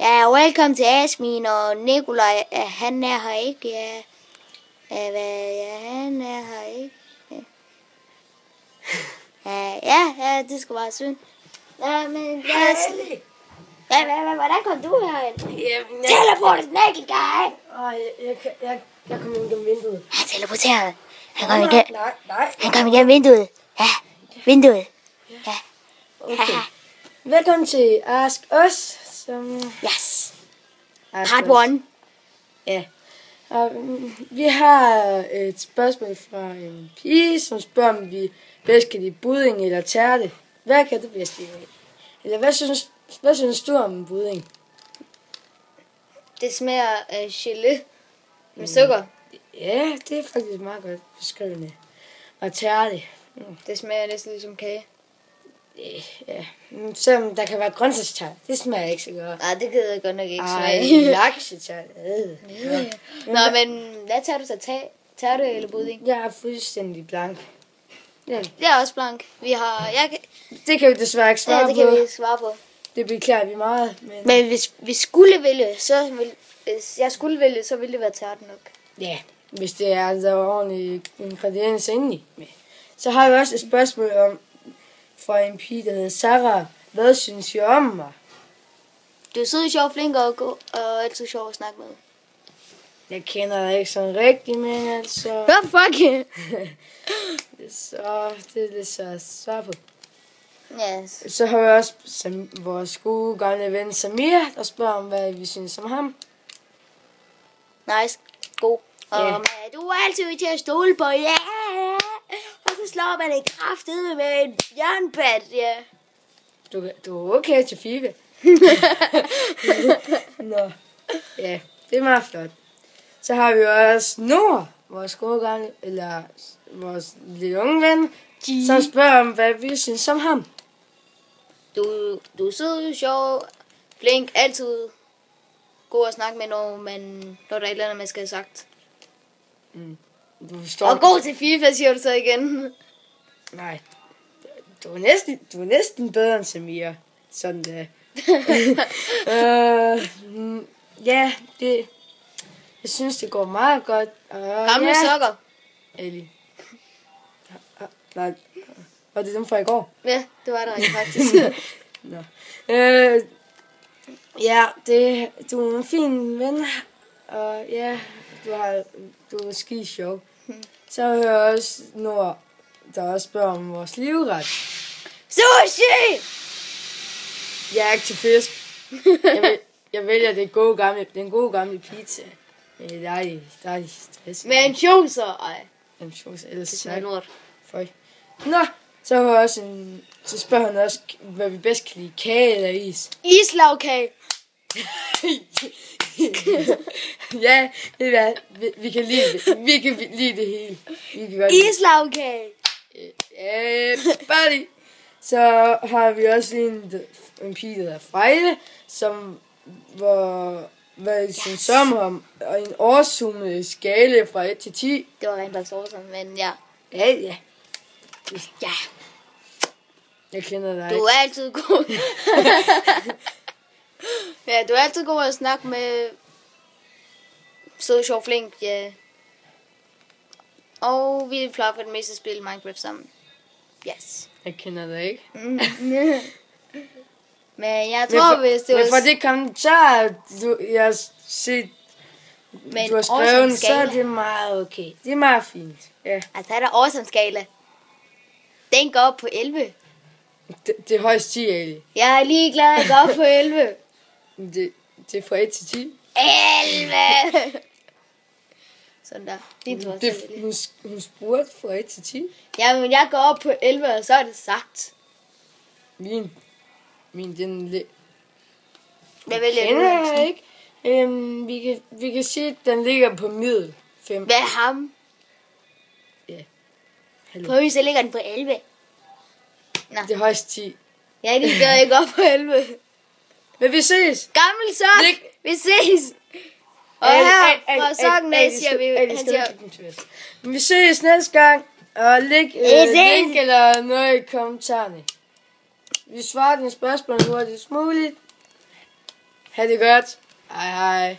Ja, welcome til Asmin, og Nikolaj, han er her ikke, ja. Han er her ikke. Ja, det skulle være synd. Ja, men hvordan kom du herind? Teleport, Nikolaj! Jeg kom ind gennem vinduet. Han teleporterede. Han kom igennem vinduet. Ja, vinduet. Ja. Okay. Velkommen til Ask Us. Yes. Part 1. Ja. Og vi har et spørgsmål fra en pige, som spørger, om vi bedst kan lide budding eller tærte. Hvad kan du bedst lide? Eller hvad synes du om budding? Det smager af gelé med sukker. Ja, det er faktisk meget godt beskrivende. Og tærte. Det smager næsten ligesom kage. Ja, selvom der kan være grøntsagstærte. Det smager ikke så godt. Nej, det gider jeg godt nok ikke smage. Laksetærte. Nå, men hvad tager du så? Tærte eller budding? Jeg er fuldstændig blank. Ja. Jeg er også blank. Det kan vi desværre ikke svare på. Det kan vi ikke svare på. Det beklager vi meget. Men hvis vi skulle vælge, hvis jeg skulle vælge, så ville det være tærte nok. Ja, hvis det er der ordentlige ingredienser indeni. Så har vi også et spørgsmål fra en pige, der hedder Sarah. Hvad synes I om mig? Du er sød, sjov, flink og altid sjov at snakke med. Jeg kender dig ikke sådan rigtigt, men altså... Hvad fuck? Det er lidt så at svare på. Yes. Så har vi også vores gode gamle ven Samir, der spørger om, hvad vi synes om ham. Nice. God. Yeah. Du er altid til at stole på, ja. Og så slår man det kraftedet med en jernbat, ja. Du er okay til FIFA. Nå. Ja, det er meget flot. Så har vi også Nord, vores gode gamle, eller vores lille unge ven, som spørger om, hvad vi synes om ham. Du er sød, sjov, flink, altid god at snakke med, når der er et eller andet, man skal have sagt. Og god til FIFA, siger du så igen. Nej, du er næsten bedre end Samir. Sådan det. Ja, jeg synes, det går meget godt. Gamle sokker. Ellie. Nej, var det dem fra i går? Ja, det var der faktisk. Nå. Ja, du er en fin ven. Og ja, du er skide sjov. Så hører jeg også Nord, der også spørger om vores livret. Sushi! Jeg er ikke til fisk. Jeg vælger den gode gamle pizza. Med dejlig stress. Med ansjoser, ej. Ansjoser, ellers det smager lort. Føj. Nå, så hører jeg også så spørger han også, hvad vi bedst kan lide, kage eller is. Islagkage. Ja, det er vi kan lide det. Vi kan lide det hele. Islagkage. Bare lige. Så har vi også en pige, der hedder Frejle, som hvad jeg synes om ham, og en årsumme skala fra 1 til 10. Det var rent faktisk awesome, men ja. Ja. Ja. Jeg kender dig. Du er altid god. Ja, du er altid god at snakke med. Sød, sjov, flink, ja. Og vi plejer for det meste at spille Minecraft sammen. Yes. Jeg kender dig ikke. Men jeg tror, hvis det var... Men for det kommentar, jeg har set, du har skrevet, så er det meget okay. Det er meget fint. Ja. Altså, er der awesome skala. Den går op på 11. Det er højst 10, Ali. Jeg er lige glad, at jeg går op på 11. Det er fra 1 til 10. 11! Sådan der. Hun spurgte fra 1 til 10. Jamen, jeg går op på 11, og så er det sagt. Min den... Hvad vælger du? Ikke. Vi kan sige, at den ligger på middel. 5. Hvad er ham? Ja. På huset ligger den på 11. Nå. Det er højst 10. Jeg er lige glad, jeg går på 11. Men vi ses. Gammel sok. Vi ses. Og her fra sokken af siger vi... Vi ses næste gang. Og læg link eller noget i kommentarerne. Vi svarer dine spørgsmål hurtigst muligt. Ha' det godt. Hej hej.